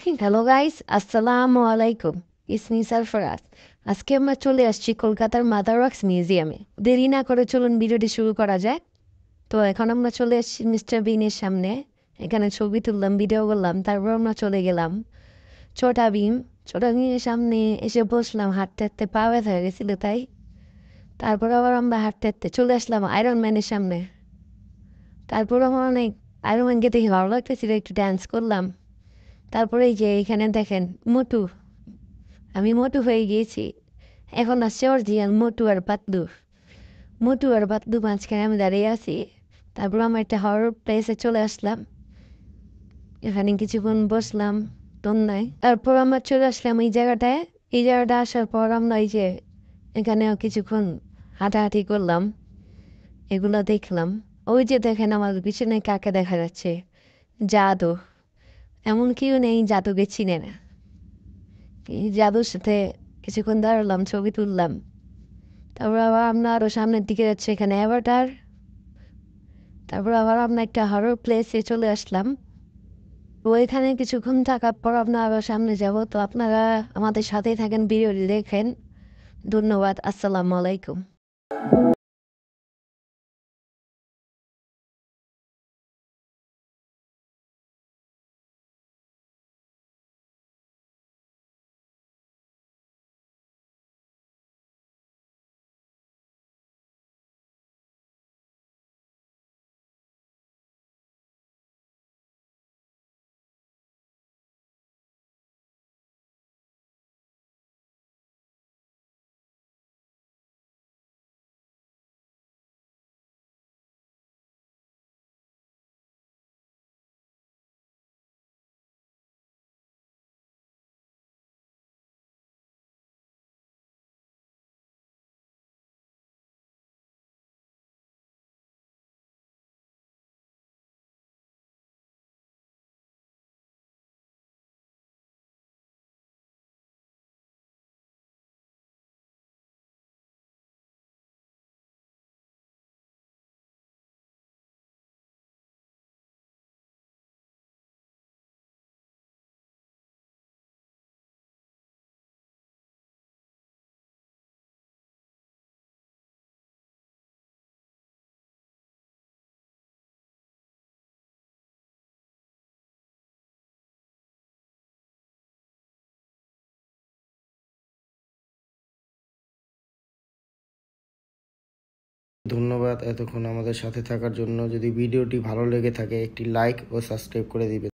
Hello guys, আসসালামু আলাইকুম। ইসমি সারফরাজ। আজকে আমরা চলে আসছি কলকাতার মাদার ওয়াক্স মিউজিয়ামে। দেরি না করে চলুন ভিডিওটি শুরু করা যাক। তো এখন আমরা চলে এসেছি মিস্টার বিনের সামনে। এখানে ছবি তুললাম, ভিডিও করলাম, তারপর আমরা চলে গেলাম ছোটা ভীম। ছোটা ভীমের সামনে এসে বসলাম, হাঁটতে হাঁটতে পা ব্যথা হয়ে গেছিল তাই। তারপর আবার আমরা হাঁটতে হাঁটতে চলে আসলাম আয়রন ম্যানের সামনে। তারপর আমার অনেক আয়রন ম্যানকে দেখে ভালো লাগতেছিল, একটু ডান্স করলাম। তারপরে এই যে এখানে দেখেন মোটু, আমি মোটু হয়ে গিয়েছি। এখন আসছে অরিজিনাল মোটু আর পাতলু। মোটু আর পাতলু মাঝখানে আমি দাঁড়িয়ে আছি। তারপর আমার একটা হরর প্লেসে চলে আসলাম, এখানে কিছুক্ষণ বসলাম তন্নায়। তারপর আমরা চলে আসলাম এই জায়গাটায়। এই জায়গাটা আসার পর আমরা এই যে এখানেও কিছুক্ষণ হাঁটাহাঁটি করলাম, এগুলো দেখলাম। ওই যে দেখেন আমার পিছনে কাকে দেখা যাচ্ছে, জাদু। এমন কেউ নেই জাদুকে চিনে না। এই জাদুর সাথে কিছুক্ষণ দাঁড়ালাম, ছবি তুললাম। তারপর আবার আমরা আরও সামনের দিকে যাচ্ছি, এখানে অ্যাভাটার। তারপর আবার আমরা একটা হরর প্লেসে চলে আসলাম। তো এখানে কিছুক্ষণ থাকার পর আপনারা আবার সামনে যাব। তো আপনারা আমাদের সাথেই থাকেন, ভিডিওটি দেখেন। ধন্যবাদ, আসসালামু আলাইকুম। ধন্যবাদ এতক্ষণ আমাদের সাথে থাকার জন্য। যদি ভিডিওটি ভালো লেগে থাকে একটি লাইক ও সাবস্ক্রাইব করে দিবেন।